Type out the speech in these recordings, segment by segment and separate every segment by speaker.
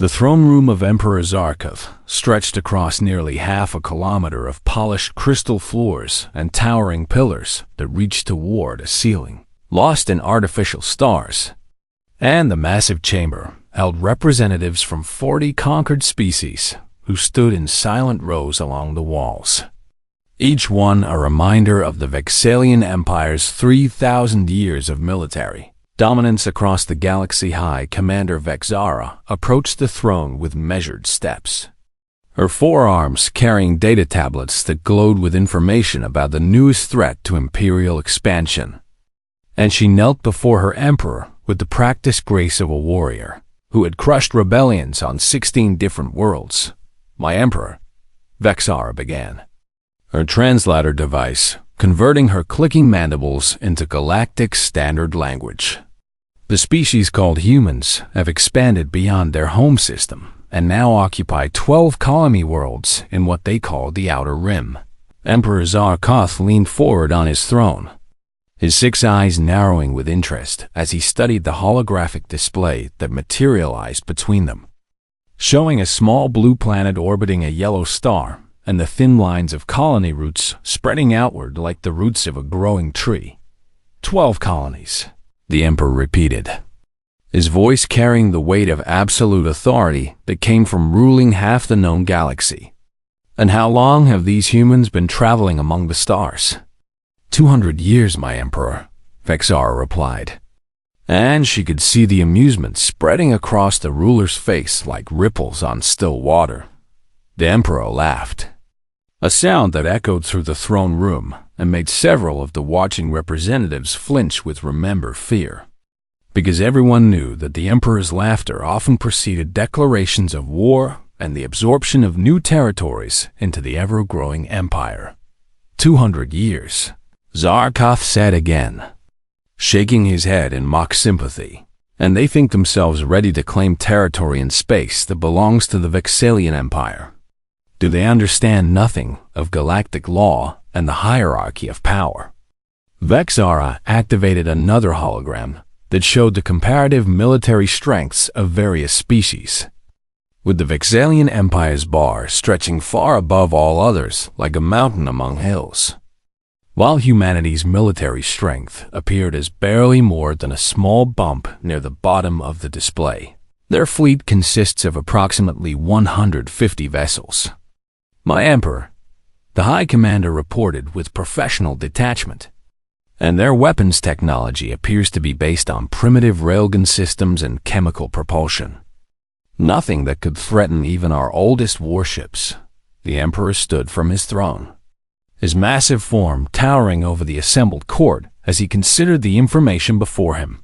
Speaker 1: The throne room of Emperor Zarkov stretched across nearly half a kilometer of polished crystal floors and towering pillars that reached toward a ceiling, lost in artificial stars. And the massive chamber held representatives from 40 conquered species who stood in silent rows along the walls, each one a reminder of the Vexalian Empire's 3,000 years of military dominance across the galaxy. High Commander Vexara approached the throne with measured steps, her forearms carrying data tablets that glowed with information about the newest threat to Imperial expansion. And she knelt before her emperor with the practiced grace of a warrior who had crushed rebellions on 16 different worlds. "My emperor," Vexara began, her translator device converting her clicking mandibles into galactic standard language. "The species called humans have expanded beyond their home system and now occupy 12 colony worlds in what they call the Outer Rim." Emperor Zarkov leaned forward on his throne, his 6 eyes narrowing with interest as he studied the holographic display that materialized between them, showing a small blue planet orbiting a yellow star and the thin lines of colony roots spreading outward like the roots of a growing tree. 12 colonies, the Emperor repeated, his voice carrying the weight of absolute authority that came from ruling half the known galaxy. "And how long have these humans been traveling among the stars?" 200 years, my emperor," Vexara replied. And she could see the amusement spreading across the ruler's face like ripples on still water. The emperor laughed, a sound that echoed through the throne room and made several of the watching representatives flinch with remembered fear, because everyone knew that the emperor's laughter often preceded declarations of war and the absorption of new territories into the ever-growing empire. 200 years, Zarkov said again, shaking his head in mock sympathy. "And they think themselves ready to claim territory in space that belongs to the Vexalian Empire. Do they understand nothing of galactic law and the hierarchy of power?" Vexara activated another hologram that showed the comparative military strengths of various species, with the Vexalian Empire's bar stretching far above all others like a mountain among hills, while humanity's military strength appeared as barely more than a small bump near the bottom of the display. Their fleet consists of approximately 150 vessels. "My emperor," the High Commander reported with professional detachment, "and their weapons technology appears to be based on primitive railgun systems and chemical propulsion. Nothing that could threaten even our oldest warships." The emperor stood from his throne, his massive form towering over the assembled court as he considered the information before him.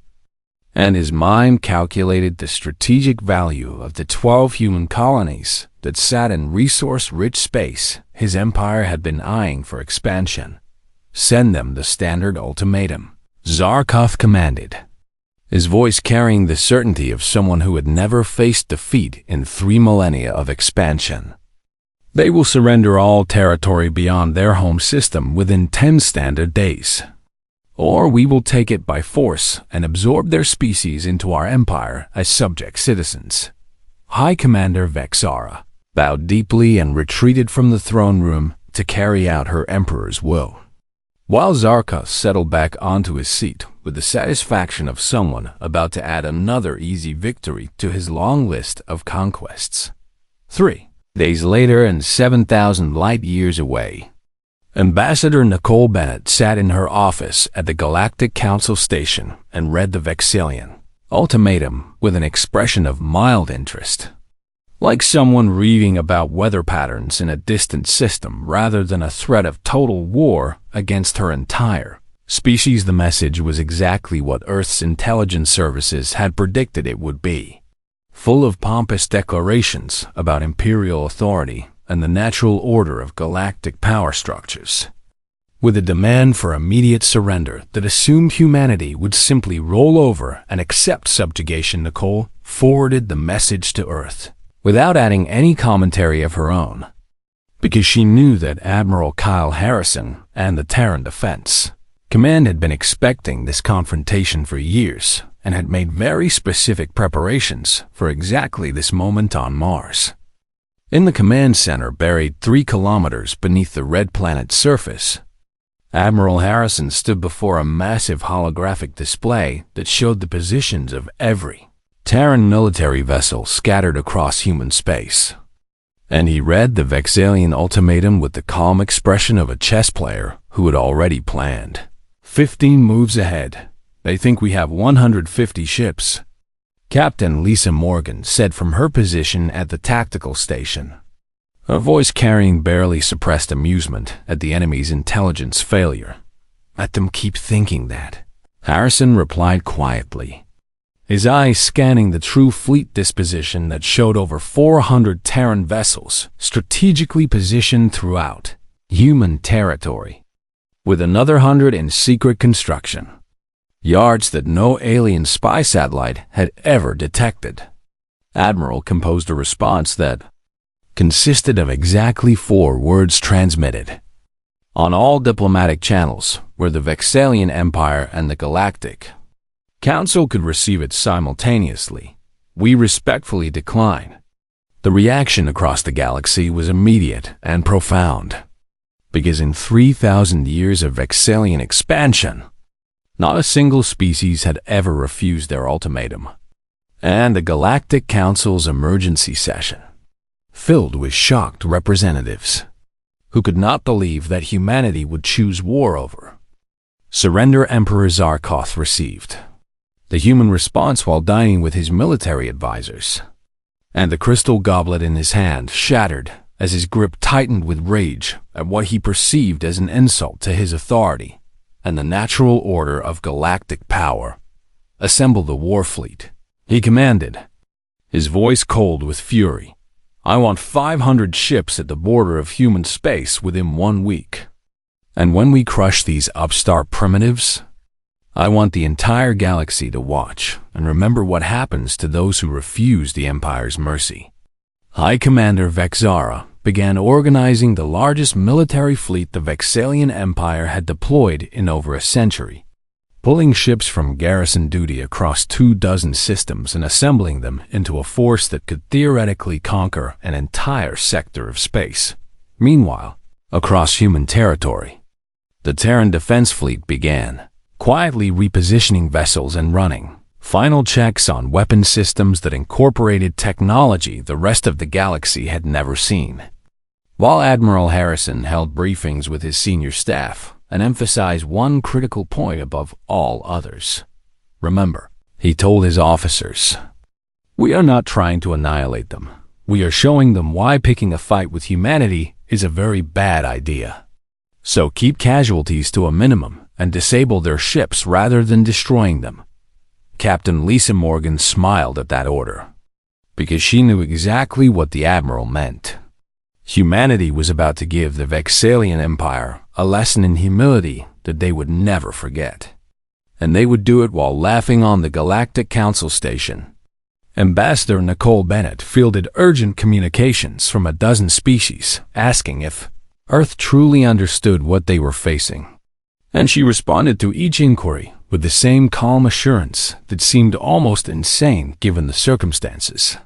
Speaker 1: And his mind calculated the strategic value of the 12 human colonies that sat in resource-rich space his empire had been eyeing for expansion. "Send them the standard ultimatum," Zarkov commanded, his voice carrying the certainty of someone who had never faced defeat in 3 millennia of expansion. "They will surrender all territory beyond their home system within 10 standard days, or we will take it by force and absorb their species into our empire as subject citizens." High Commander Vexara bowed deeply and retreated from the throne room to carry out her emperor's will, while Zarkov settled back onto his seat with the satisfaction of someone about to add another easy victory to his long list of conquests. 3 days later and 7,000 light-years away, Ambassador Nicole Bennett sat in her office at the Galactic Council Station and read the Vexalian ultimatum with an expression of mild interest, like someone reading about weather patterns in a distant system rather than a threat of total war against her entire species. The message was exactly what Earth's intelligence services had predicted it would be, full of pompous declarations about imperial authority and the natural order of galactic power structures, with a demand for immediate surrender that assumed humanity would simply roll over and accept subjugation. Nicole forwarded the message to Earth without adding any commentary of her own, because she knew that Admiral Kyle Harrison and the Terran Defense Command had been expecting this confrontation for years and had made very specific preparations for exactly this moment on Mars. In the command center, buried 3 kilometers beneath the red planet's surface, Admiral Harrison stood before a massive holographic display that showed the positions of every Terran military vessel scattered across human space. And he read the Vexalian ultimatum with the calm expression of a chess player who had already planned. 15 moves ahead. They think we have 150 ships, Captain Lisa Morgan said from her position at the tactical station, her voice carrying barely suppressed amusement at the enemy's intelligence failure. Let them keep thinking that, Harrison replied quietly, his eyes scanning the true fleet disposition that showed over 400 Terran vessels strategically positioned throughout human territory, with another 100 in secret construction, yards that no alien spy satellite had ever detected. Admiral composed a response that consisted of exactly 4 words transmitted on all diplomatic channels where the Vexalian Empire and the Galactic Council could receive it simultaneously. We respectfully decline. The reaction across the galaxy was immediate and profound, because in 3,000 years of Vexalian expansion, not a single species had ever refused their ultimatum. And the Galactic Council's emergency session, filled with shocked representatives who could not believe that humanity would choose war over surrender, Emperor Zarkoth received the human response while dining with his military advisors, and the crystal goblet in his hand shattered as his grip tightened with rage at what he perceived as an insult to his authority and the natural order of galactic power. Assemble the war fleet, he commanded, his voice cold with fury. I want 500 ships at the border of human space within 1 week. And when we crush these upstart primitives, I want the entire galaxy to watch and remember what happens to those who refuse the Empire's mercy. High Commander Vexara began organizing the largest military fleet the Vexalian Empire had deployed in over a century, pulling ships from garrison duty across 24 systems and assembling them into a force that could theoretically conquer an entire sector of space. Meanwhile, across human territory, the Terran Defense Fleet began quietly repositioning vessels and running final checks on weapon systems that incorporated technology the rest of the galaxy had never seen. While Admiral Harrison held briefings with his senior staff and emphasized one critical point above all others. Remember, he told his officers, we are not trying to annihilate them. We are showing them why picking a fight with humanity is a very bad idea. So keep casualties to a minimum and disable their ships rather than destroying them. Captain Lisa Morgan smiled at that order, because she knew exactly what the Admiral meant. Humanity was about to give the Vexalian Empire a lesson in humility that they would never forget. And they would do it while laughing on the Galactic Council station. Ambassador Nicole Bennett fielded urgent communications from 12 species asking if Earth truly understood what they were facing. And she responded to each inquiry with the same calm assurance that seemed almost insane given the circumstances.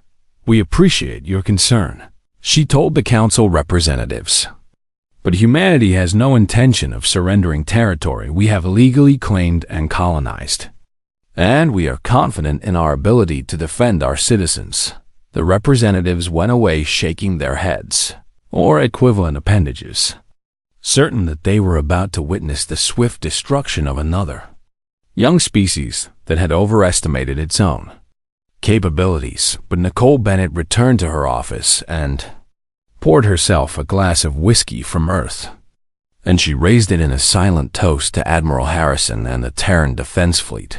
Speaker 1: We appreciate your concern, she told the council representatives. But humanity has no intention of surrendering territory we have legally claimed and colonized. And we are confident in our ability to defend our citizens. The representatives went away shaking their heads, or equivalent appendages, certain that they were about to witness the swift destruction of another young species that had overestimated its own capabilities. But Nicole Bennett returned to her office and poured herself a glass of whiskey from Earth, and she raised it in a silent toast to Admiral Harrison and the Terran Defense Fleet,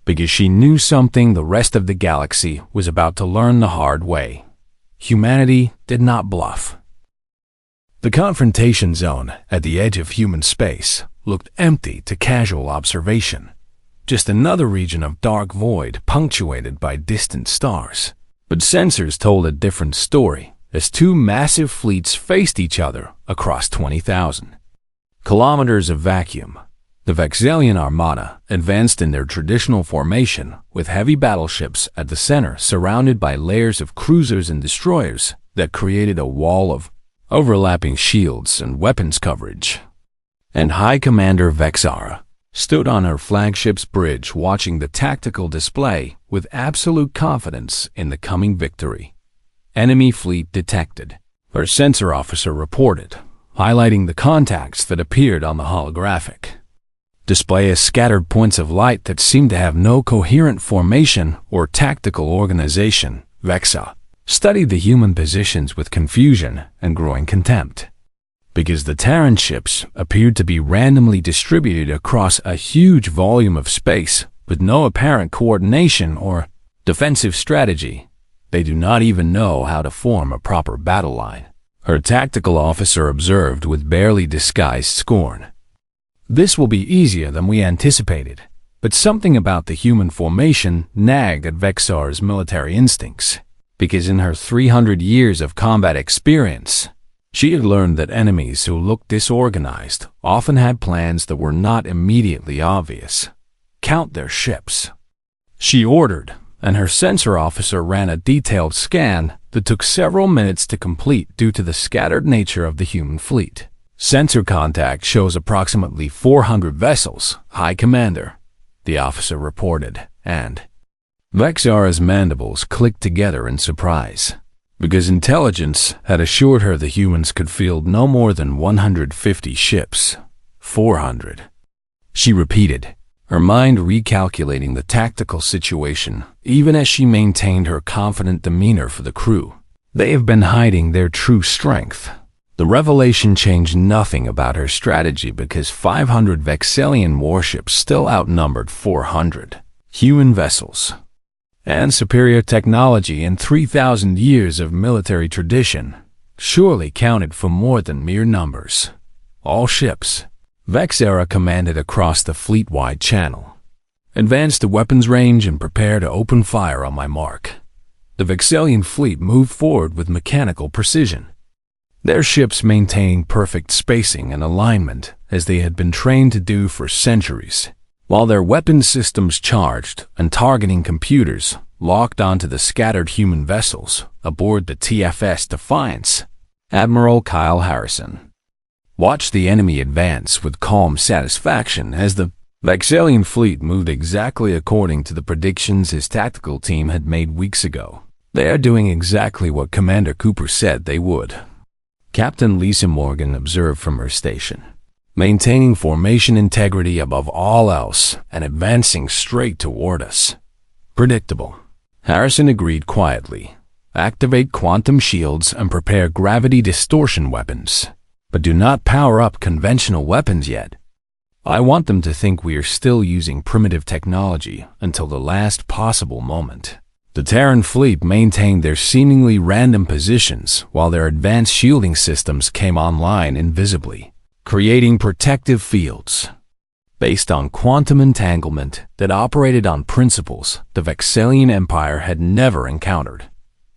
Speaker 1: because she knew something the rest of the galaxy was about to learn the hard way. Humanity did not bluff. The confrontation zone at the edge of human space looked empty to casual observation, just another region of dark void punctuated by distant stars. But sensors told a different story as 2 massive fleets faced each other across 20,000 kilometers of vacuum. The Vexalian armada advanced in their traditional formation, with heavy battleships at the center surrounded by layers of cruisers and destroyers that created a wall of overlapping shields and weapons coverage. And High Commander Vexara stood on her flagship's bridge watching the tactical display with absolute confidence in the coming victory. Enemy fleet detected, her sensor officer reported, highlighting the contacts that appeared on the holographic display as scattered points of light that seemed to have no coherent formation or tactical organization. Vexa studied the human positions with confusion and growing contempt, because the Terran ships appeared to be randomly distributed across a huge volume of space with no apparent coordination or defensive strategy. They do not even know how to form a proper battle line, her tactical officer observed with barely disguised scorn. This will be easier than we anticipated, but something about the human formation nagged at Vexar's military instincts, because in her 300 years of combat experience, she had learned that enemies who looked disorganized often had plans that were not immediately obvious. Count their ships, she ordered, and her sensor officer ran a detailed scan that took several minutes to complete due to the scattered nature of the human fleet. Sensor contact shows approximately 400 vessels, High Commander, the officer reported, and Vexara's mandibles clicked together in surprise, because intelligence had assured her the humans could field no more than 150 ships. 400. She repeated, her mind recalculating the tactical situation, even as she maintained her confident demeanor for the crew. They have been hiding their true strength. The revelation changed nothing about her strategy because 500 Vexalian warships still outnumbered 400 human vessels. And superior technology and 3,000 years of military tradition surely counted for more than mere numbers. All ships, Vexara commanded across the fleet-wide channel. Advance to weapons range and prepare to open fire on my mark. The Vexalian fleet moved forward with mechanical precision, their ships maintaining perfect spacing and alignment as they had been trained to do for centuries, while their weapon systems charged and targeting computers locked onto the scattered human vessels aboard the TFS Defiance. Admiral Kyle Harrison watched the enemy advance with calm satisfaction as the Vexalian fleet moved exactly according to the predictions his tactical team had made weeks ago. They are doing exactly what Commander Cooper said they would, Captain Lisa Morgan observed from her station, maintaining formation integrity above all else and advancing straight toward us. Predictable. Harrison agreed quietly. Activate quantum shields and prepare gravity distortion weapons, but do not power up conventional weapons yet. I want them to think we are still using primitive technology until the last possible moment. The Terran fleet maintained their seemingly random positions while their advanced shielding systems came online invisibly, creating protective fields based on quantum entanglement that operated on principles the Vexalian Empire had never encountered.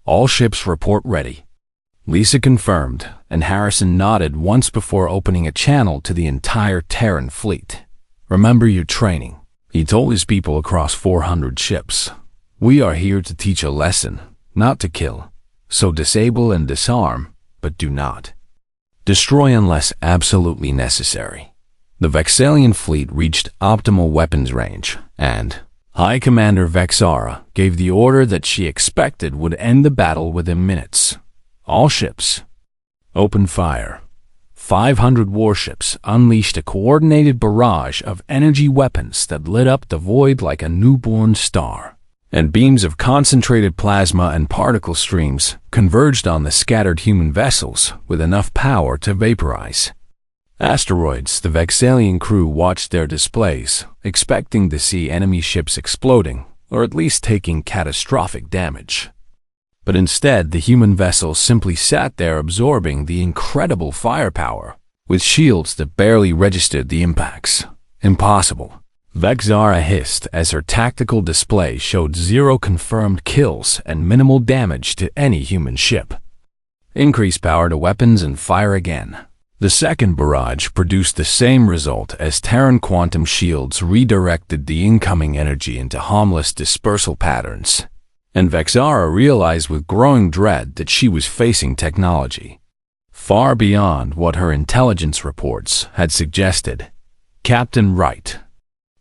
Speaker 1: All ships report ready. Lisa confirmed, and Harrison nodded once before opening a channel to the entire Terran fleet. Remember your training, he told his people across 400 ships. We are here to teach a lesson, not to kill. So disable and disarm, but do not destroy unless absolutely necessary. The Vexalian fleet reached optimal weapons range, and High Commander Vexara gave the order that she expected would end the battle within minutes. All ships, open fire. 500 warships unleashed a coordinated barrage of energy weapons that lit up the void like a newborn star, and beams of concentrated plasma and particle streams converged on the scattered human vessels with enough power to vaporize asteroids. The Vexalian crew watched their displays, expecting to see enemy ships exploding, or at least taking catastrophic damage. But instead, the human vessels simply sat there absorbing the incredible firepower, with shields that barely registered the impacts. Impossible. Vexara hissed as her tactical display showed 0 confirmed kills and minimal damage to any human ship. Increase power to weapons and fire again. The second barrage produced the same result as Terran quantum shields redirected the incoming energy into harmless dispersal patterns. And Vexara realized with growing dread that she was facing technology far beyond what her intelligence reports had suggested. "Captain Wright,"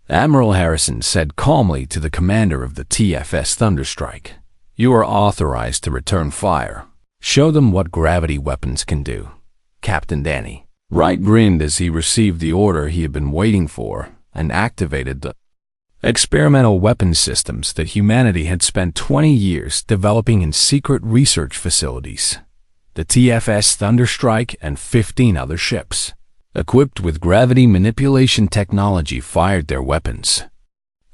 Speaker 1: Admiral Harrison said calmly to the commander of the TFS Thunderstrike, "you are authorized to return fire. Show them what gravity weapons can do." "Captain Danny." Wright grinned as he received the order he had been waiting for and activated the experimental weapons systems that humanity had spent 20 years developing in secret research facilities. The TFS Thunderstrike and 15 other ships, equipped with gravity manipulation technology, fired their weapons.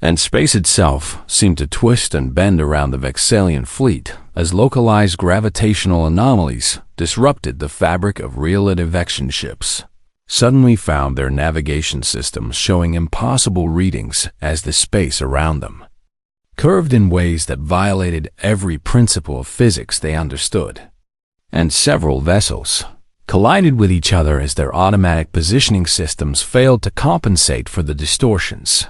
Speaker 1: And space itself seemed to twist and bend around the Vexalian fleet as localized gravitational anomalies disrupted the fabric of relative action ships. Suddenly found their navigation systems showing impossible readings as the space around them curved in ways that violated every principle of physics they understood. And several vessels collided with each other as their automatic positioning systems failed to compensate for the distortions.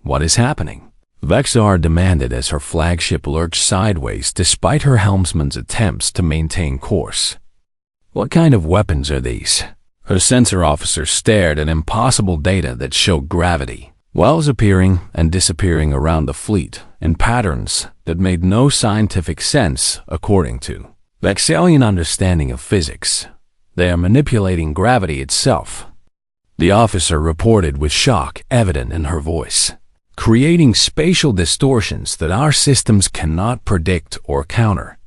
Speaker 1: "What is happening?" Vexar demanded as her flagship lurched sideways despite her helmsman's attempts to maintain course. "What kind of weapons are these?" Her sensor officer stared at impossible data that showed gravity wells appearing and disappearing around the fleet in patterns that made no scientific sense according to Vexalian understanding of physics. "They are manipulating gravity itself," the officer reported with shock evident in her voice, "creating spatial distortions that our systems cannot predict or counter."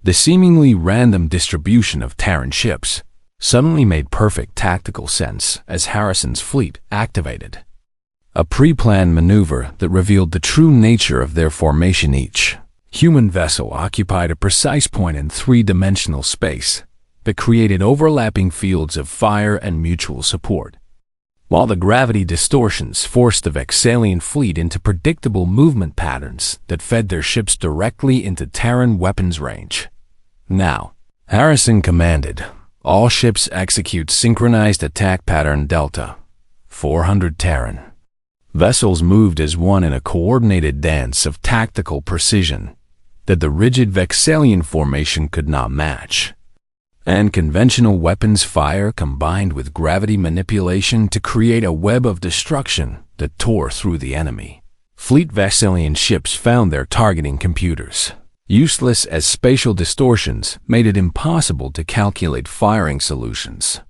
Speaker 1: The seemingly random distribution of Terran ships suddenly made perfect tactical sense as Harrison's fleet activated a pre-planned maneuver that revealed the true nature of their formation. Each human vessel occupied a precise point in three-dimensional space that created overlapping fields of fire and mutual support, while the gravity distortions forced the Vexalian fleet into predictable movement patterns that fed their ships directly into Terran weapons range. "Now," Harrison commanded, "all ships execute synchronized attack pattern Delta 400 Terran." Vessels moved as one in a coordinated dance of tactical precision that the rigid Vexalian formation could not match. And conventional weapons fire combined with gravity manipulation to create a web of destruction that tore through the enemy. Fleet Vexalian ships found their targeting computers useless as spatial distortions made it impossible to calculate firing solutions.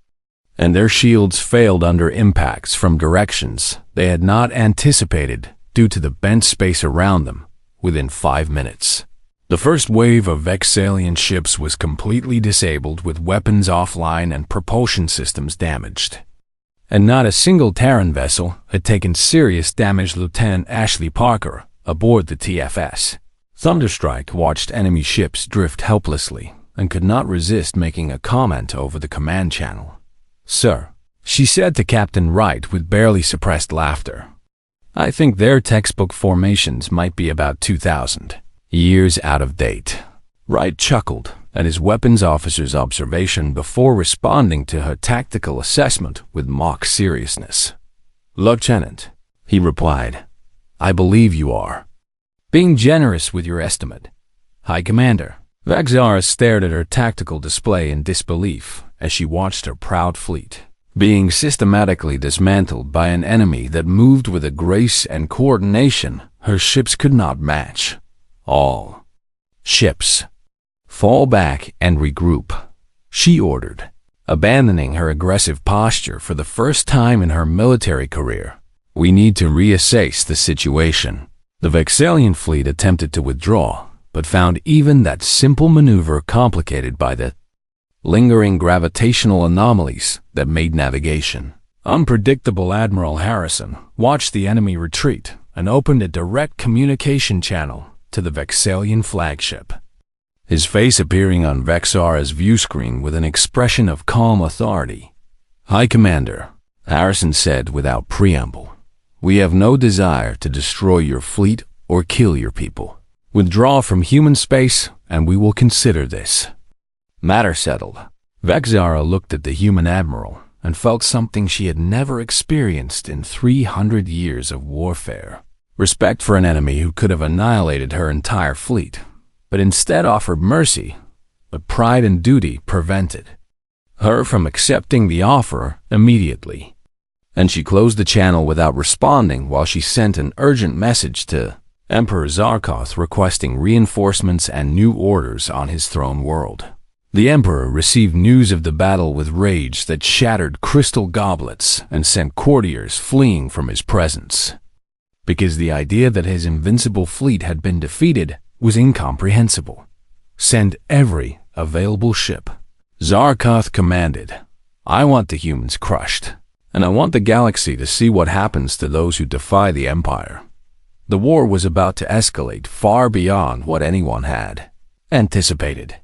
Speaker 1: And their shields failed under impacts from directions they had not anticipated due to the bent space around them within 5 minutes. The first wave of Vexalian ships was completely disabled with weapons offline and propulsion systems damaged. And not a single Terran vessel had taken serious damage. Lieutenant Ashley Parker, aboard the TFS Thunderstrike, watched enemy ships drift helplessly and could not resist making a comment over the command channel. "Sir," she said to Captain Wright with barely suppressed laughter, "I think their textbook formations might be about 2,000 years out of date." Wright chuckled at his weapons officer's observation before responding to her tactical assessment with mock seriousness. "Lieutenant," he replied, "I believe you are being generous with your estimate." "High Commander." Vexara stared at her tactical display in disbelief as she watched her proud fleet being systematically dismantled by an enemy that moved with a grace and coordination her ships could not match. "All ships, fall back and regroup," she ordered, abandoning her aggressive posture for the first time in her military career. "We need to reassess the situation." The Vexalian fleet attempted to withdraw, but found even that simple maneuver complicated by the lingering gravitational anomalies that made navigation unpredictable. Admiral Harrison watched the enemy retreat and opened a direct communication channel to the Vexalian flagship, his face appearing on Vexara's viewscreen with an expression of calm authority. "High Commander," Harrison said without preamble, "we have no desire to destroy your fleet or kill your people. Withdraw from human space and we will consider this matter settled." Vexara looked at the human admiral and felt something she had never experienced in 300 years of warfare. Respect for an enemy who could have annihilated her entire fleet, but instead offered mercy, but pride and duty prevented her from accepting the offer immediately. And she closed the channel without responding while she sent an urgent message to Emperor Zarkoth requesting reinforcements and new orders on his throne world. The Emperor received news of the battle with rage that shattered crystal goblets and sent courtiers fleeing from his presence, because the idea that his invincible fleet had been defeated was incomprehensible. Send every available ship. Zarkoth commanded, I want the humans crushed, and I want the galaxy to see what happens to those who defy the Empire. The war was about to escalate far beyond what anyone had anticipated.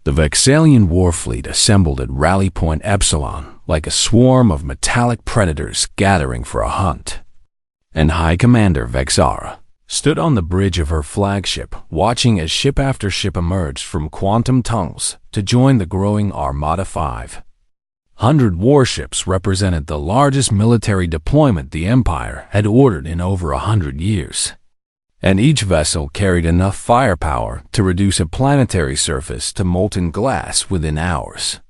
Speaker 1: The Vexalian war fleet assembled at Rally Point Epsilon like a swarm of metallic predators gathering for a hunt. And High Commander Vexara stood on the bridge of her flagship, watching as ship after ship emerged from quantum tunnels to join the growing Armada 500 warships represented the largest military deployment the Empire had ordered in over 100 years. And each vessel carried enough firepower to reduce a planetary surface to molten glass within hours,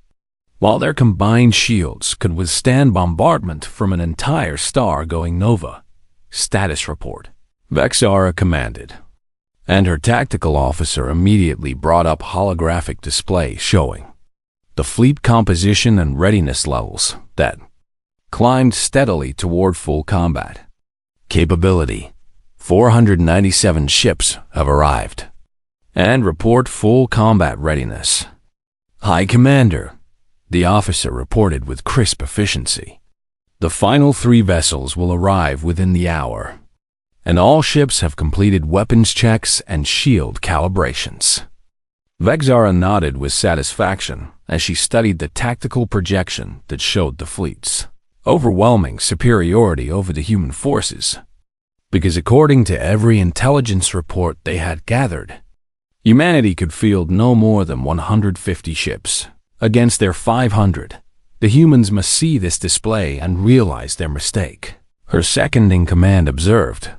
Speaker 1: while their combined shields could withstand bombardment from an entire star going nova. Status report. Vexara commanded, and her tactical officer immediately brought up holographic display showing the fleet composition and readiness levels that climbed steadily toward full combat. Capability: 497 ships have arrived, and report full combat readiness. High Commander, the officer reported with crisp efficiency. The final 3 vessels will arrive within the hour, and all ships have completed weapons checks and shield calibrations. Vexara nodded with satisfaction as she studied the tactical projection that showed the fleet's overwhelming superiority over the human forces, because according to every intelligence report they had gathered, humanity could field no more than 150 ships against their 500. The humans must see this display and realize their mistake. Her second-in-command observed,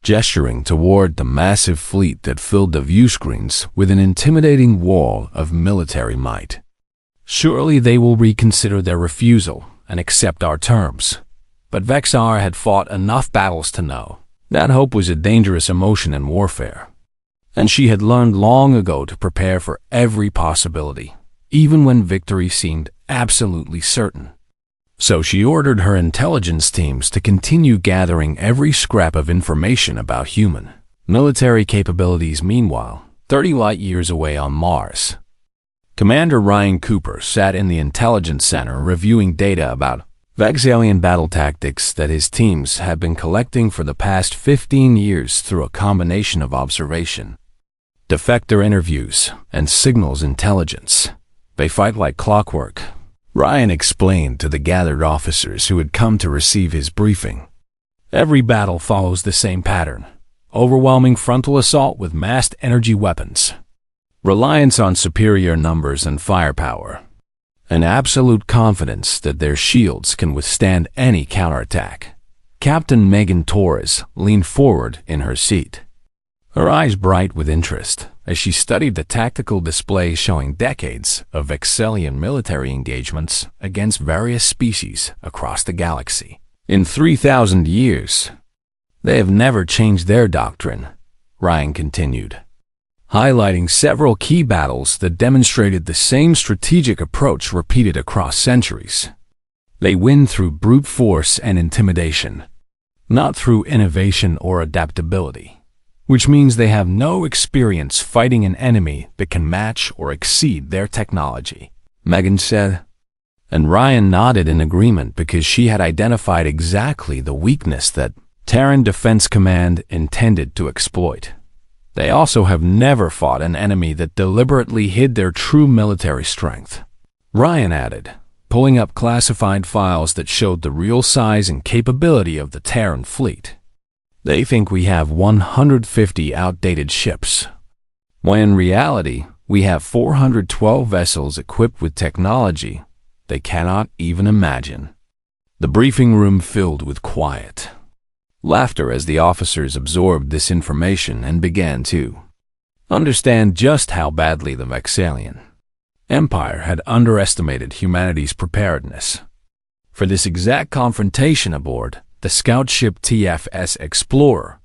Speaker 1: gesturing toward the massive fleet that filled the view screens with an intimidating wall of military might. Surely they will reconsider their refusal and accept our terms. But Vexar had fought enough battles to know that hope was a dangerous emotion in warfare, and she had learned long ago to prepare for every possibility, even when victory seemed absolutely certain. So she ordered her intelligence teams to continue gathering every scrap of information about human military capabilities. Meanwhile, 30 light-years away on Mars, Commander Ryan Cooper sat in the intelligence center reviewing data about Vexalian battle tactics that his teams had been collecting for the past 15 years through a combination of observation, defector interviews, and signals intelligence. They fight like clockwork, Ryan explained to the gathered officers who had come to receive his briefing. Every battle follows the same pattern: overwhelming frontal assault with massed energy weapons, reliance on superior numbers and firepower, and absolute confidence that their shields can withstand any counterattack. Captain Megan Torres leaned forward in her seat, her eyes bright with interest as she studied the tactical display showing decades of Vexalian military engagements against various species across the galaxy. In 3,000 years, they have never changed their doctrine, Ryan continued, highlighting several key battles that demonstrated the same strategic approach repeated across centuries. They win through brute force and intimidation, not through innovation or adaptability, which means they have no experience fighting an enemy that can match or exceed their technology, Megan said. And Ryan nodded in agreement because she had identified exactly the weakness that Terran Defense Command intended to exploit. They also have never fought an enemy that deliberately hid their true military strength, Ryan added, pulling up classified files that showed the real size and capability of the Terran fleet. They think we have 150 outdated ships, when in reality we have 412 vessels equipped with technology they cannot even imagine. The briefing room filled with quiet laughter as the officers absorbed this information and began to understand just how badly the Vexalian Empire had underestimated humanity's preparedness for this exact confrontation aboard the scout ship TFS Explorer.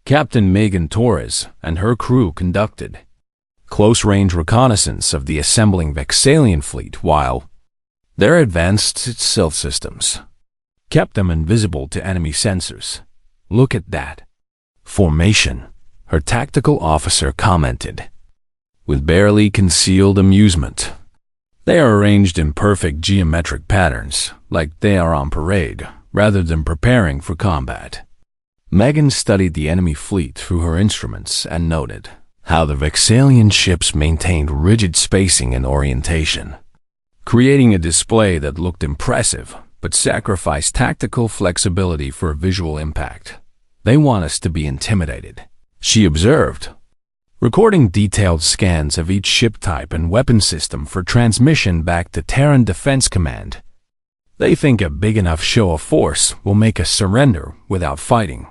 Speaker 1: Captain Megan Torres and her crew conducted close-range reconnaissance of the assembling Vexalian fleet while their advanced stealth systems kept them invisible to enemy sensors. "Look at that formation," her tactical officer commented, with barely concealed amusement. "They are arranged in perfect geometric patterns, like they are on parade, rather than preparing for combat." Megan studied the enemy fleet through her instruments and noted how the Vexalian ships maintained rigid spacing and orientation, creating a display that looked impressive but sacrificed tactical flexibility for visual impact. "They want us to be intimidated," she observed, recording detailed scans of each ship type and weapon system for transmission back to Terran Defense Command. "They think a big enough show of force will make us surrender without fighting."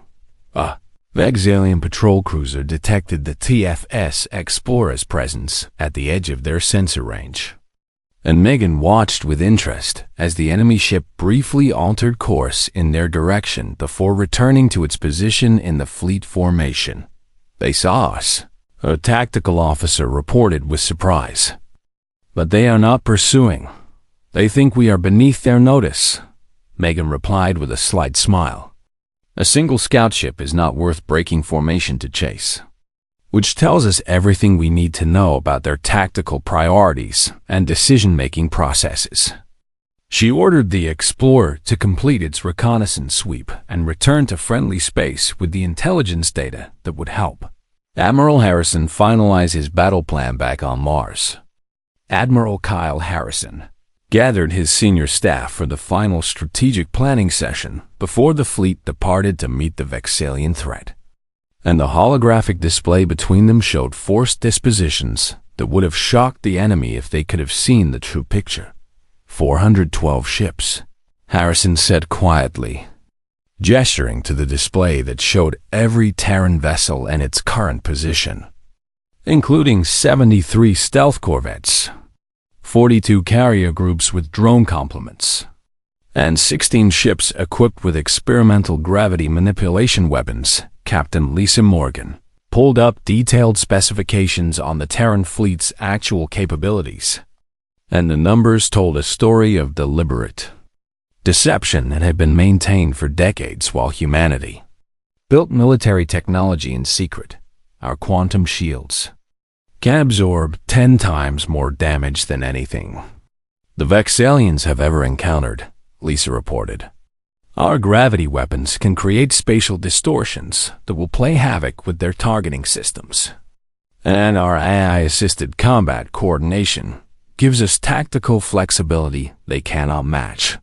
Speaker 1: A Vexalian patrol cruiser detected the TFS Explorer's presence at the edge of their sensor range, and Megan watched with interest as the enemy ship briefly altered course in their direction before returning to its position in the fleet formation. "They saw us," a tactical officer reported with surprise. "But they are not pursuing. They think we are beneath their notice," Megan replied with a slight smile. "A single scout ship is not worth breaking formation to chase," which tells us everything we need to know about their tactical priorities and decision-making processes. She ordered the Explorer to complete its reconnaissance sweep and return to friendly space with the intelligence data that would help Admiral Harrison finalize his battle plan back on Mars. Admiral Kyle Harrison gathered his senior staff for the final strategic planning session before the fleet departed to meet the Vexalian threat, and the holographic display between them showed force dispositions that would have shocked the enemy if they could have seen the true picture. 412 ships, Harrison said quietly, gesturing to the display that showed every Terran vessel and its current position, including 73 stealth corvettes, 42 carrier groups with drone complements, and 16 ships equipped with experimental gravity manipulation weapons. Captain Lisa Morgan pulled up detailed specifications on the Terran fleet's actual capabilities, and the numbers told a story of deliberate deception that had been maintained for decades while humanity built military technology in secret. "Our quantum shields can absorb 10 times more damage than anything the Vexalians have ever encountered," Lisa reported. "Our gravity weapons can create spatial distortions that will play havoc with their targeting systems. And our AI-assisted combat coordination gives us tactical flexibility they cannot match.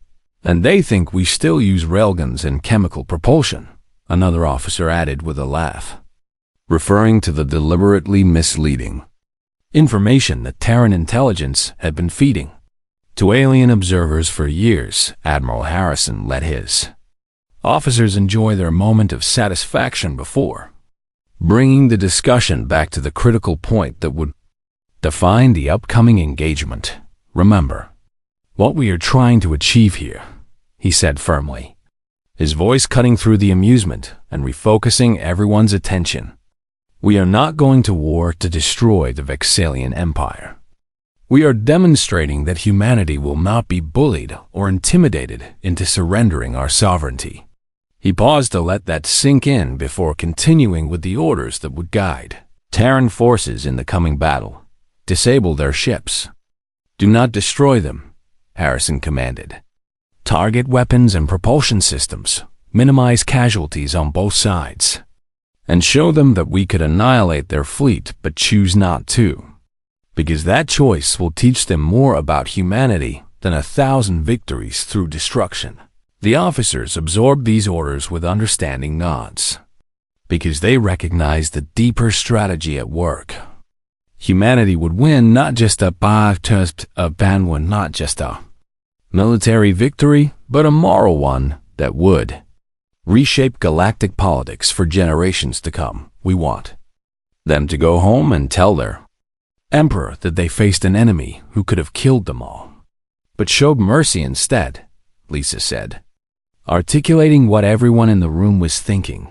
Speaker 1: And they think we still use railguns and chemical propulsion," another officer added with a laugh, referring to the deliberately misleading information that Terran intelligence had been feeding to alien observers for years. Admiral Harrison let his officers enjoy their moment of satisfaction before bringing the discussion back to the critical point that would define the upcoming engagement. "Remember what we are trying to achieve here," he said firmly, his voice cutting through the amusement and refocusing everyone's attention. "We are not going to war to destroy the Vexalian Empire. We are demonstrating that humanity will not be bullied or intimidated into surrendering our sovereignty." He paused to let that sink in before continuing with the orders that would guide Terran forces in the coming battle. "Disable their ships. Do not destroy them," Harrison commanded. "Target weapons and propulsion systems. Minimize casualties on both sides. And show them that we could annihilate their fleet but choose not to. Because that choice will teach them more about humanity than 1,000 victories through destruction." The officers absorbed these orders with understanding nods, because they recognized the deeper strategy at work. Humanity would win not just a bandwidth, not just a Military victory, but a moral one that would reshape galactic politics for generations to come. We want them to go home and tell their emperor that they faced an enemy who could have killed them all, but showed mercy instead, Lisa said, articulating what everyone in the room was thinking.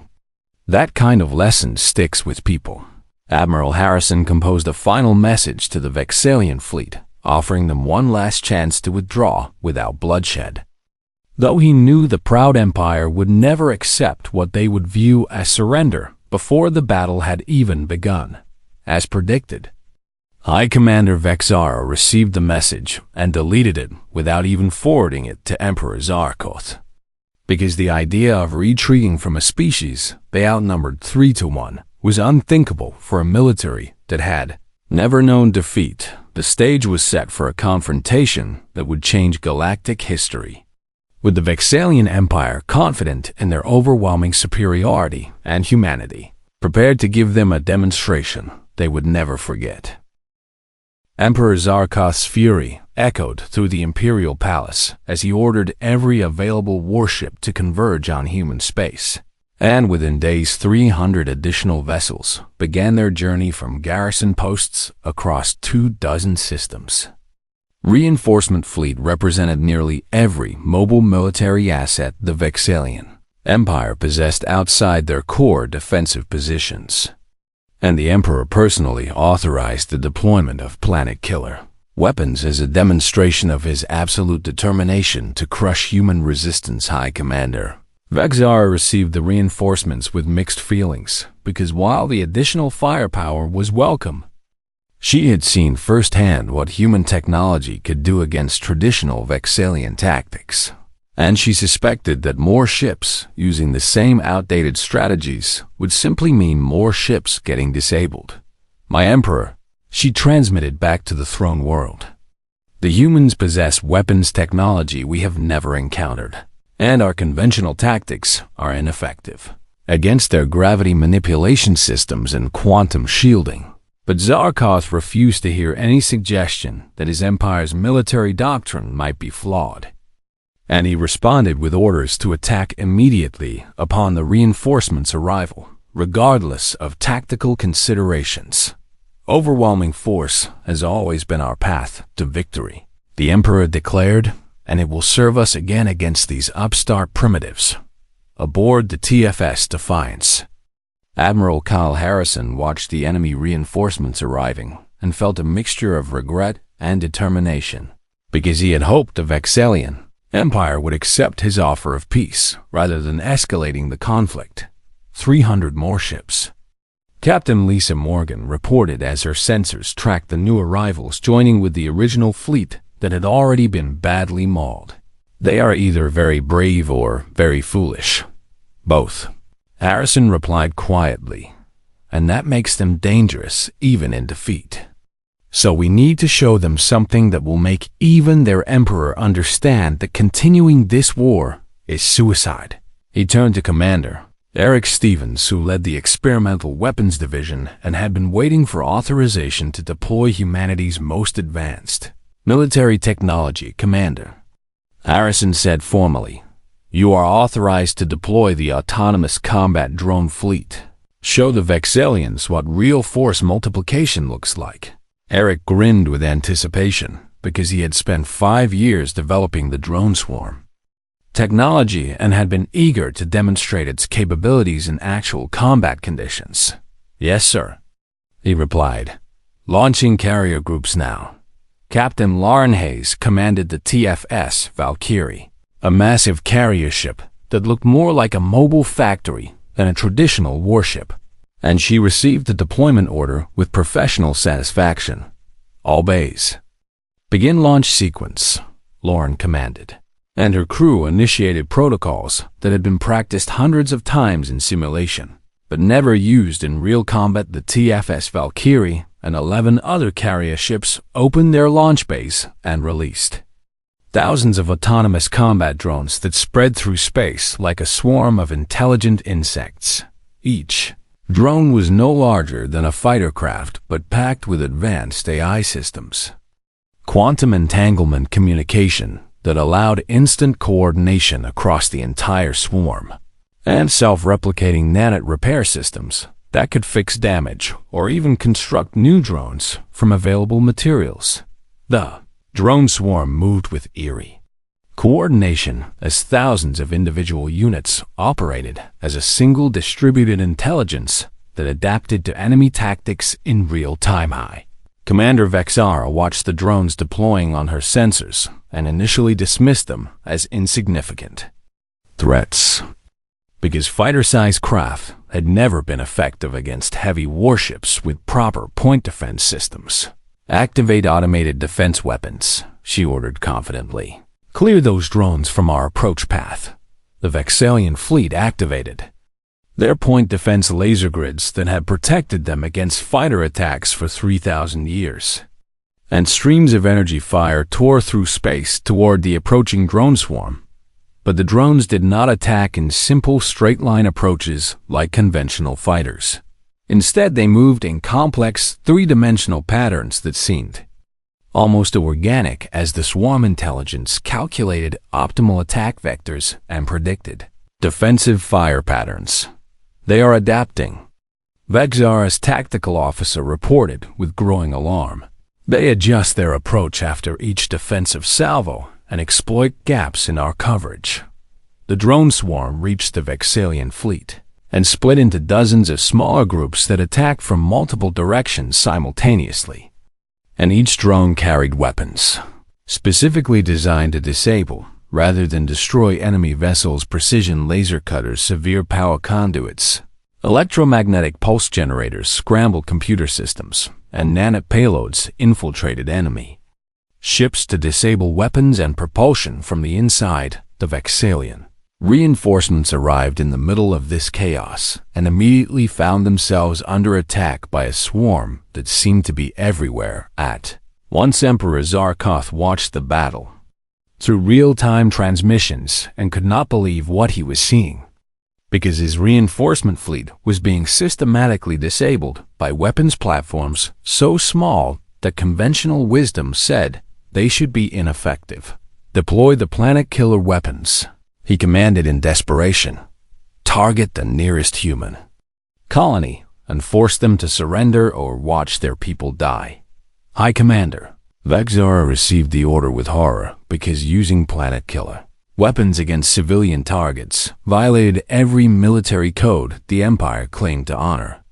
Speaker 1: That kind of lesson sticks with people. Admiral Harrison composed a final message to the Vexalian fleet, offering them one last chance to withdraw without bloodshed. Though he knew the proud empire would never accept what they would view as surrender before the battle had even begun. As predicted, High Commander Vexara received the message and deleted it without even forwarding it to Emperor Zarkoth, because the idea of retreating from a species they outnumbered 3-1 was unthinkable for a military that had never known defeat. The stage was set for a confrontation that would change galactic history, with the Vexalian Empire confident in their overwhelming superiority and humanity, prepared to give them a demonstration they would never forget. Emperor Zarkoth's fury echoed through the Imperial Palace as he ordered every available warship to converge on human space. And within days, 300 additional vessels began their journey from garrison posts across 24 systems. Reinforcement fleet represented nearly every mobile military asset the Vexalian Empire possessed outside their core defensive positions. And the Emperor personally authorized the deployment of Planet Killer weapons as a demonstration of his absolute determination to crush human resistance. High Commander Vexara received the reinforcements with mixed feelings, because while the additional firepower was welcome, she had seen firsthand what human technology could do against traditional Vexalian tactics, and she suspected that more ships using the same outdated strategies would simply mean more ships getting disabled. My Emperor, she transmitted back to the throne world. The humans possess weapons technology we have never encountered, and our conventional tactics are ineffective against their gravity manipulation systems and quantum shielding. But Zarkoth refused to hear any suggestion that his empire's military doctrine might be flawed, and he responded with orders to attack immediately upon the reinforcements' arrival, regardless of tactical considerations. Overwhelming force has always been our path to victory, the Emperor declared, and it will serve us again against these upstart primitives. Aboard the TFS Defiance, Admiral Kyle Harrison watched the enemy reinforcements arriving and felt a mixture of regret and determination, because he had hoped the Vexalian Empire would accept his offer of peace rather than escalating the conflict. 300 more ships. Captain Lisa Morgan reported as her sensors tracked the new arrivals joining with the original fleet that had already been badly mauled. They are either very brave or very foolish. Both, Harrison replied quietly, and that makes them dangerous even in defeat. So we need to show them something that will make even their emperor understand that continuing this war is suicide. He turned to Commander Eric Stevens, who led the Experimental Weapons Division and had been waiting for authorization to deploy humanity's most advanced military technology. Commander, Harrison said formally, you are authorized to deploy the autonomous combat drone fleet. Show the Vexalians what real force multiplication looks like. Eric grinned with anticipation because he had spent 5 years developing the drone swarm technology and had been eager to demonstrate its capabilities in actual combat conditions. Yes, sir, he replied. Launching carrier groups now. Captain Lauren Hayes commanded the TFS Valkyrie, a massive carrier ship that looked more like a mobile factory than a traditional warship, and she received the deployment order with professional satisfaction. All bays. Begin launch sequence, Lauren commanded, and her crew initiated protocols that had been practiced hundreds of times in simulation, but never used in real combat. The TFS Valkyrie and 11 other carrier ships opened their launch bays and released thousands of autonomous combat drones that spread through space like a swarm of intelligent insects. Each drone was no larger than a fighter craft but packed with advanced AI systems, quantum entanglement communication, that allowed instant coordination across the entire swarm, and self-replicating nanite repair systems that could fix damage or even construct new drones from available materials. The drone swarm moved with eerie coordination as thousands of individual units operated as a single distributed intelligence that adapted to enemy tactics in real time. Commander Vexara watched the drones deploying on her sensors and initially dismissed them as insignificant threats, because fighter-sized craft had never been effective against heavy warships with proper point defense systems. "Activate automated defense weapons," she ordered confidently. "Clear those drones from our approach path." The Vexalian fleet activated their point defense laser grids that had protected them against fighter attacks for 3,000 years. And streams of energy fire tore through space toward the approaching drone swarm. But the drones did not attack in simple straight-line approaches like conventional fighters. Instead, they moved in complex, three-dimensional patterns that seemed almost organic as the swarm intelligence calculated optimal attack vectors and predicted defensive fire patterns. "They are adapting," Vexara's tactical officer reported with growing alarm. "They adjust their approach after each defensive salvo and exploit gaps in our coverage." The drone swarm reached the Vexalian fleet and split into dozens of smaller groups that attacked from multiple directions simultaneously. And each drone carried weapons, specifically designed to disable, rather than destroy enemy vessels. Precision laser cutters, severe power conduits, electromagnetic pulse generators scrambled computer systems, and nanite payloads infiltrated enemy ships to disable weapons and propulsion from the inside. The Vexalian reinforcements arrived in the middle of this chaos and immediately found themselves under attack by a swarm that seemed to be everywhere at once. Emperor Zarkoth watched the battle through real-time transmissions and could not believe what he was seeing, because his reinforcement fleet was being systematically disabled by weapons platforms so small that conventional wisdom said they should be ineffective. "Deploy the planet-killer weapons," he commanded in desperation. "Target the nearest human colony and force them to surrender or watch their people die." "High Commander." Vexara received the order with horror because using planet-killer weapons against civilian targets violated every military code the Empire claimed to honor.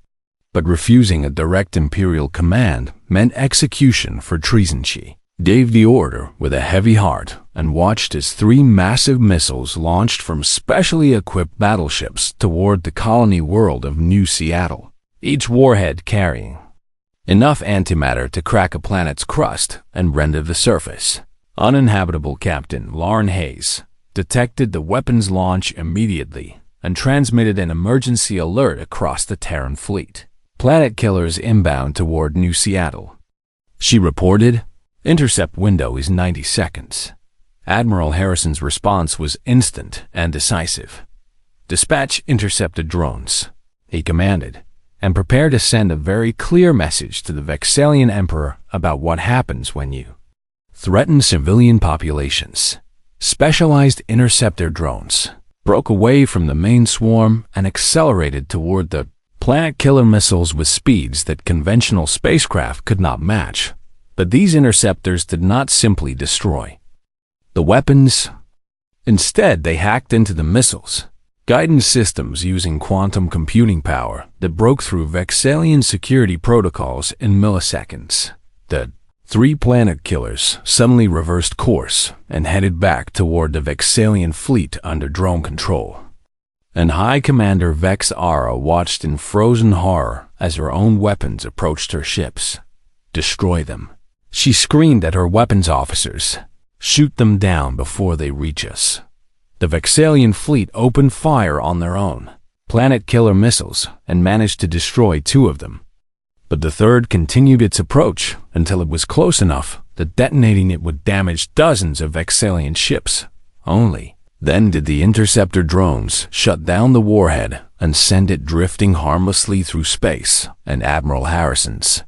Speaker 1: But refusing a direct Imperial command meant execution for treason. She gave the order with a heavy heart and watched as 3 massive missiles launched from specially equipped battleships toward the colony world of New Seattle, each warhead carrying enough antimatter to crack a planet's crust and render the surface uninhabitable. Captain Lauren Hayes detected the weapons launch immediately and transmitted an emergency alert across the Terran fleet. "Planet killers inbound toward New Seattle," she reported. "Intercept window is 90 seconds. Admiral Harrison's response was instant and decisive. "Dispatch intercepted drones," he commanded, "and prepare to send a very clear message to the Vexalian Emperor about what happens when you threaten civilian populations." Specialized interceptor drones broke away from the main swarm and accelerated toward the planet-killer missiles with speeds that conventional spacecraft could not match. But these interceptors did not simply destroy the weapons. Instead, they hacked into the missiles, guidance systems using quantum computing power that broke through Vexalian security protocols in milliseconds. The 3 planet killers suddenly reversed course and headed back toward the Vexalian fleet under drone control. And High Commander Vexara watched in frozen horror as her own weapons approached her ships. "Destroy them," she screamed at her weapons officers. "Shoot them down before they reach us." The Vexalian fleet opened fire on their own planet-killer missiles and managed to destroy 2 of them. But the third continued its approach until it was close enough that detonating it would damage dozens of Vexalian ships. Only then did the interceptor drones shut down the warhead and send it drifting harmlessly through space and Admiral Harrison's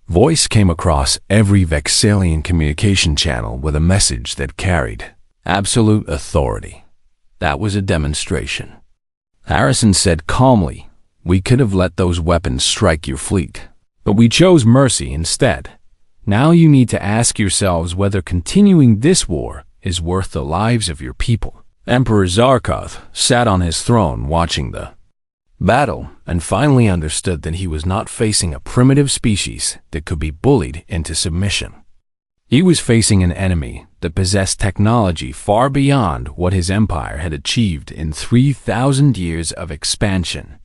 Speaker 1: Voice came across every Vexalian communication channel with a message that carried absolute authority. That was a demonstration. Harrison said calmly, "We could have let those weapons strike your fleet, but we chose mercy instead. Now you need to ask yourselves whether continuing this war is worth the lives of your people." Emperor Zarkoth sat on his throne watching the battle and finally understood that he was not facing a primitive species that could be bullied into submission. He was facing an enemy that possessed technology far beyond what his empire had achieved in 3,000 years of expansion.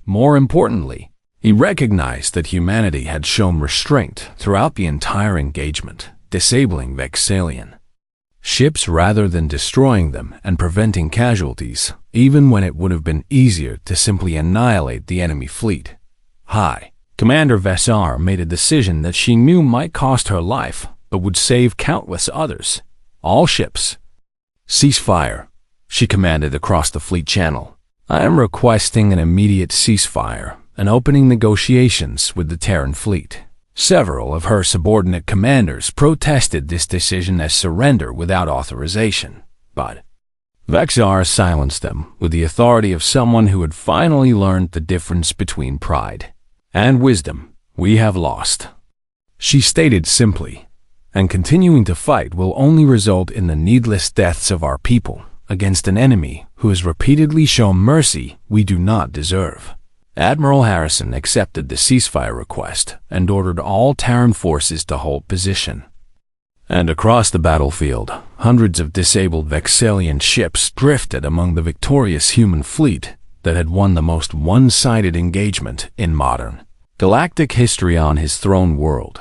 Speaker 1: More importantly, he recognized that humanity had shown restraint throughout the entire engagement, disabling Vexalian ships rather than destroying them and preventing casualties, even when it would have been easier to simply annihilate the enemy fleet. High Commander Vesar made a decision that she knew might cost her life, but would save countless others. All ships, cease fire, she commanded across the fleet channel. I am requesting an immediate ceasefire and opening negotiations with the Terran fleet. Several of her subordinate commanders protested this decision as surrender without authorization, but Vexar silenced them with the authority of someone who had finally learned the difference between pride and wisdom. We have lost, she stated simply, and continuing to fight will only result in the needless deaths of our people against an enemy who has repeatedly shown mercy we do not deserve. Admiral Harrison accepted the ceasefire request and ordered all Terran forces to hold position. And across the battlefield, hundreds of disabled Vexalian ships drifted among the victorious human fleet that had won the most one-sided engagement in modern galactic history. On his throne world,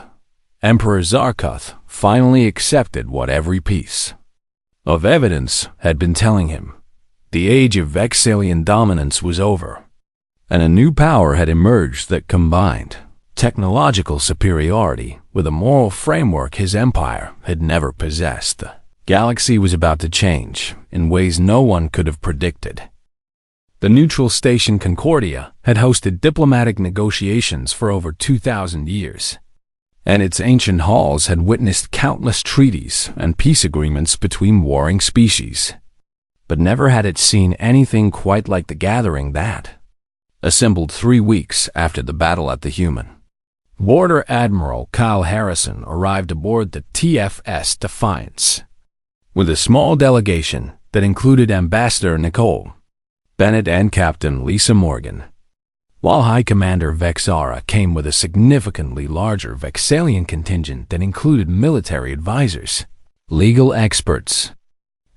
Speaker 1: Emperor Zarkoth finally accepted what every piece of evidence had been telling him. The age of Vexalian dominance was over, and a new power had emerged that combined technological superiority with a moral framework his empire had never possessed. The galaxy was about to change in ways no one could have predicted. The neutral station Concordia had hosted diplomatic negotiations for over 2,000 years, and its ancient halls had witnessed countless treaties and peace agreements between warring species. But never had it seen anything quite like the gathering that assembled 3 weeks after the battle at the Human. Border Admiral Kyle Harrison arrived aboard the TFS Defiance with a small delegation that included Ambassador Nicole Bennett and Captain Lisa Morgan, while High Commander Vexara came with a significantly larger Vexalian contingent that included military advisors, legal experts,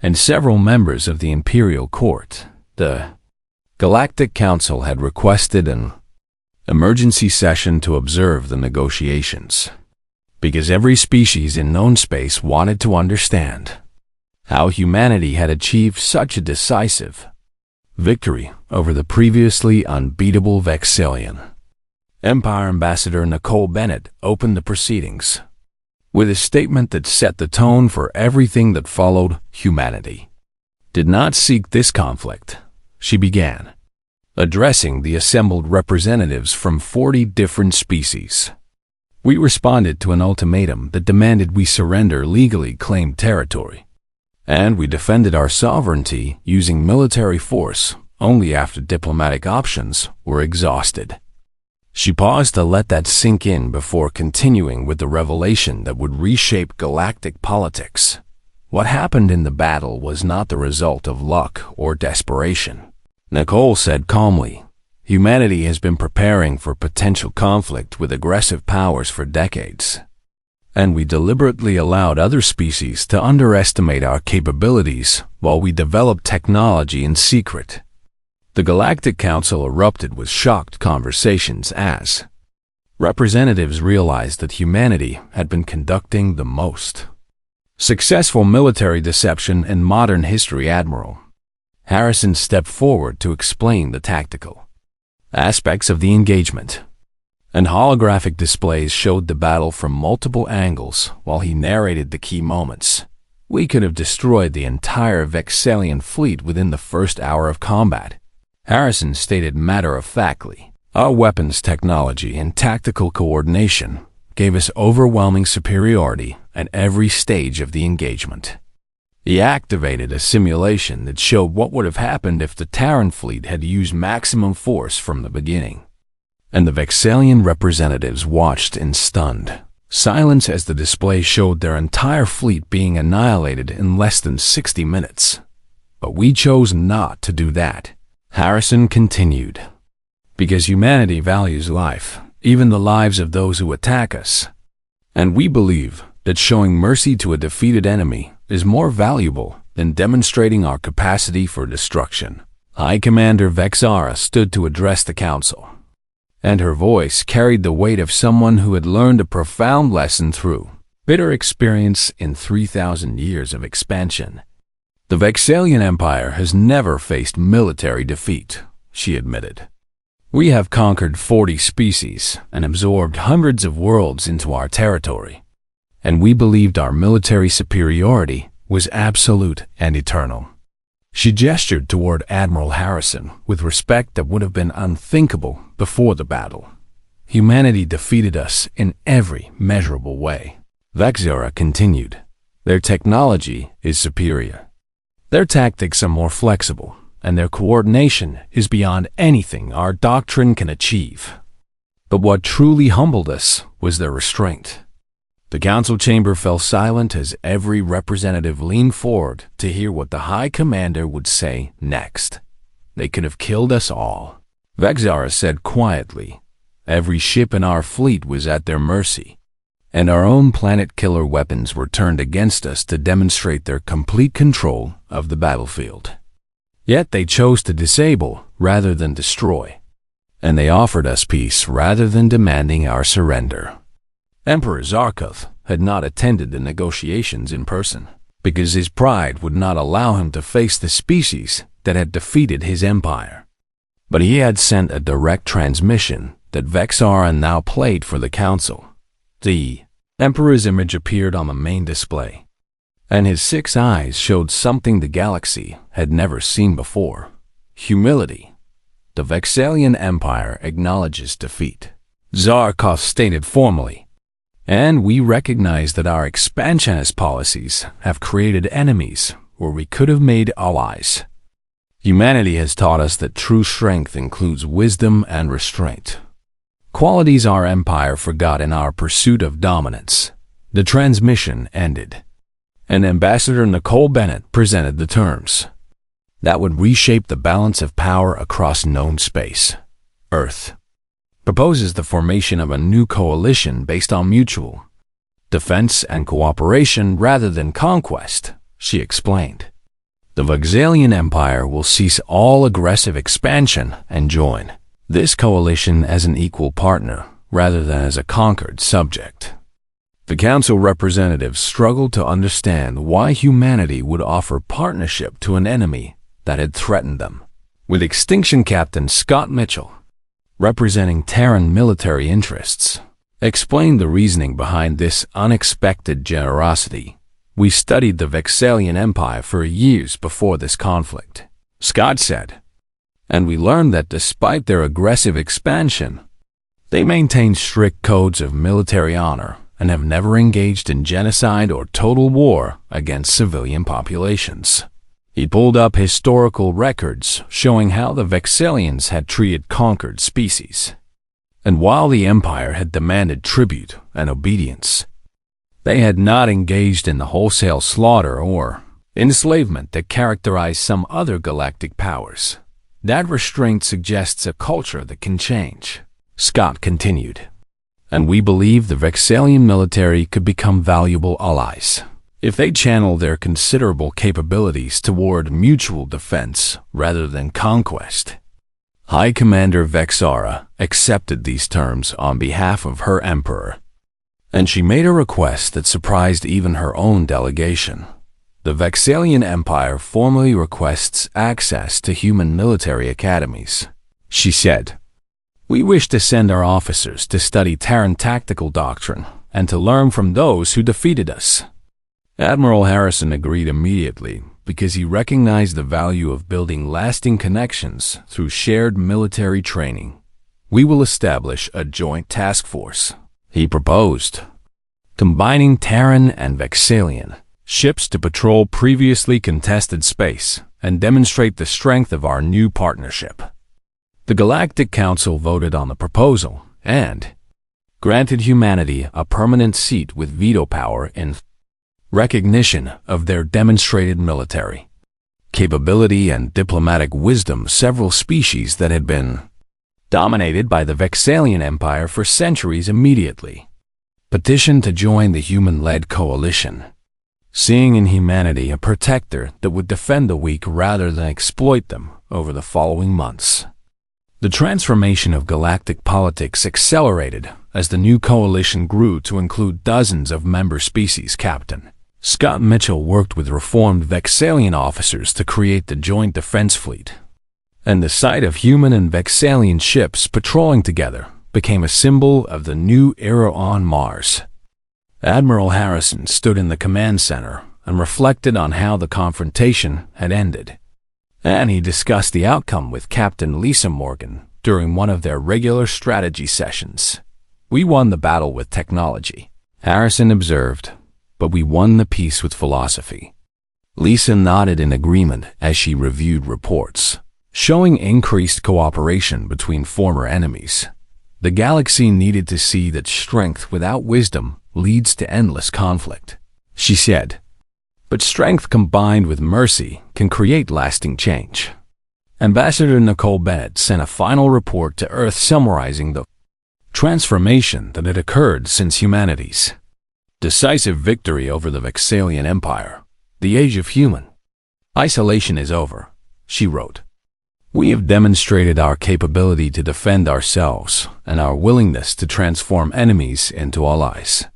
Speaker 1: and several members of the Imperial Court. The Galactic Council had requested an emergency session to observe the negotiations, because every species in known space wanted to understand how humanity had achieved such a decisive victory over the previously unbeatable Vexalian. Empire Ambassador Nicole Bennett opened the proceedings with a statement that set the tone for everything that followed. Humanity did not seek this conflict, she began, addressing the assembled representatives from 40 different species. We responded to an ultimatum that demanded we surrender legally claimed territory, and we defended our sovereignty using military force only after diplomatic options were exhausted. She paused to let that sink in before continuing with the revelation that would reshape galactic politics. What happened in the battle was not the result of luck or desperation. Nicole said calmly, humanity has been preparing for potential conflict with aggressive powers for decades, and we deliberately allowed other species to underestimate our capabilities while we developed technology in secret. The Galactic Council erupted with shocked conversations as representatives realized that humanity had been conducting the most successful military deception in modern history. Admiral Harrison stepped forward to explain the tactical aspects of the engagement, and holographic displays showed the battle from multiple angles while he narrated the key moments. We could have destroyed the entire Vexalian fleet within the first hour of combat, Harrison stated matter-of-factly. Our weapons technology and tactical coordination gave us overwhelming superiority at every stage of the engagement. He activated a simulation that showed what would have happened if the Terran fleet had used maximum force from the beginning. And the Vexalian representatives watched in stunned silence as the display showed their entire fleet being annihilated in less than 60 minutes. But we chose not to do that. Harrison continued. Because humanity values life, even the lives of those who attack us. And we believe that showing mercy to a defeated enemy is more valuable than demonstrating our capacity for destruction. High Commander Vexara stood to address the council, and her voice carried the weight of someone who had learned a profound lesson through bitter experience in 3,000 years of expansion. The Vexalian Empire has never faced military defeat, she admitted. We have conquered 40 species and absorbed hundreds of worlds into our territory, and we believed our military superiority was absolute and eternal. She gestured toward Admiral Harrison with respect that would have been unthinkable before the battle. Humanity defeated us in every measurable way. Vexara continued. Their technology is superior. Their tactics are more flexible, and their coordination is beyond anything our doctrine can achieve. But what truly humbled us was their restraint. The council chamber fell silent as every representative leaned forward to hear what the High Commander would say next. They could have killed us all. Vexara said quietly. Every ship in our fleet was at their mercy, and our own planet-killer weapons were turned against us to demonstrate their complete control of the battlefield. Yet they chose to disable rather than destroy, and they offered us peace rather than demanding our surrender. Emperor Zarkov had not attended the negotiations in person, because his pride would not allow him to face the species that had defeated his empire. But he had sent a direct transmission that Vexara now played for the council. The Emperor's image appeared on the main display, and his 6 eyes showed something the galaxy had never seen before: humility. The Vexalian Empire acknowledges defeat, Zarkov stated formally, and we recognize that our expansionist policies have created enemies where we could have made allies. Humanity has taught us that true strength includes wisdom and restraint, qualities our empire forgot in our pursuit of dominance. The transmission ended, and Ambassador Nicole Bennett presented the terms that would reshape the balance of power across known space. Earth proposes the formation of a new coalition based on mutual defense and cooperation rather than conquest, she explained. The Vexalian Empire will cease all aggressive expansion and join this coalition as an equal partner rather than as a conquered subject. The council representatives struggled to understand why humanity would offer partnership to an enemy that had threatened them. With Extinction Captain Scott Mitchell, representing Terran military interests, explained the reasoning behind this unexpected generosity. We studied the Vexalian Empire for years before this conflict, Scott said, and we learned that despite their aggressive expansion, they maintain strict codes of military honor and have never engaged in genocide or total war against civilian populations. He pulled up historical records showing how the Vexalians had treated conquered species. And while the Empire had demanded tribute and obedience, they had not engaged in the wholesale slaughter or enslavement that characterized some other galactic powers. That restraint suggests a culture that can change, Scott continued. And we believe the Vexalian military could become valuable allies if they channel their considerable capabilities toward mutual defense rather than conquest. High Commander Vexara accepted these terms on behalf of her emperor, and she made a request that surprised even her own delegation. The Vexalian Empire formally requests access to human military academies, she said. We wish to send our officers to study Terran tactical doctrine and to learn from those who defeated us. Admiral Harrison agreed immediately because he recognized the value of building lasting connections through shared military training. We will establish a joint task force He proposed combining Terran and Vexalian ships to patrol previously contested space and demonstrate the strength of our new partnership. The Galactic Council voted on the proposal and granted humanity a permanent seat with veto power in recognition of their demonstrated military capability and diplomatic wisdom. Several species that had been dominated by the Vexalian Empire for centuries immediately petitioned to join the human-led coalition, seeing in humanity a protector that would defend the weak rather than exploit them. Over the following months, the transformation of galactic politics accelerated as the new coalition grew to include dozens of member species. Captain Scott Mitchell worked with reformed Vexalian officers to create the Joint Defense Fleet, and the sight of human and Vexalian ships patrolling together became a symbol of the new era on Mars. Admiral Harrison stood in the command center and reflected on how the confrontation had ended, and he discussed the outcome with Captain Lisa Morgan during one of their regular strategy sessions. "We won the battle with technology," Harrison observed, "but we won the peace with philosophy." Lisa nodded in agreement as she reviewed reports showing increased cooperation between former enemies. The galaxy needed to see that strength without wisdom leads to endless conflict, she said. But strength combined with mercy can create lasting change. Ambassador Nicole Bennett sent a final report to Earth summarizing the transformation that had occurred since humanity's decisive victory over the Vexalian Empire. "The age of human isolation is over," she wrote. "We have demonstrated our capability to defend ourselves and our willingness to transform enemies into allies.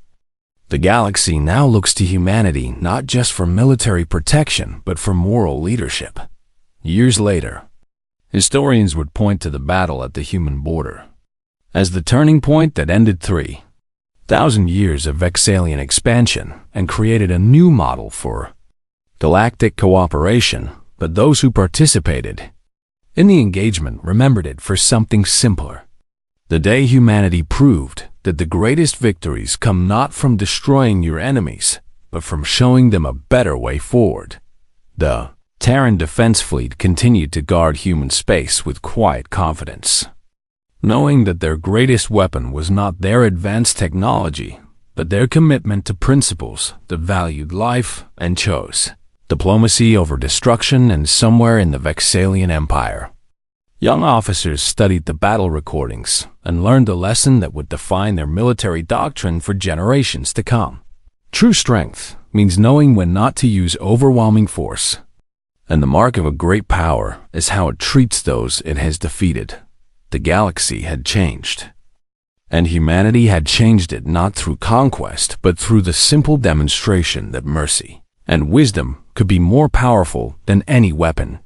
Speaker 1: The galaxy now looks to humanity not just for military protection, but for moral leadership." Years later, historians would point to the battle at the human border as the turning point that ended 3,000 years of Vexalian expansion and created a new model for galactic cooperation. But those who participated in the engagement remembered it for something simpler: the day humanity proved that the greatest victories come not from destroying your enemies, but from showing them a better way forward. The Terran Defense Fleet continued to guard human space with quiet confidence, knowing that their greatest weapon was not their advanced technology, but their commitment to principles that valued life and chose diplomacy over destruction. And somewhere in the Vexalian Empire, young officers studied the battle recordings and learned a lesson that would define their military doctrine for generations to come. True strength means knowing when not to use overwhelming force, and the mark of a great power is how it treats those it has defeated. The galaxy had changed, and humanity had changed it not through conquest, but through the simple demonstration that mercy and wisdom could be more powerful than any weapon.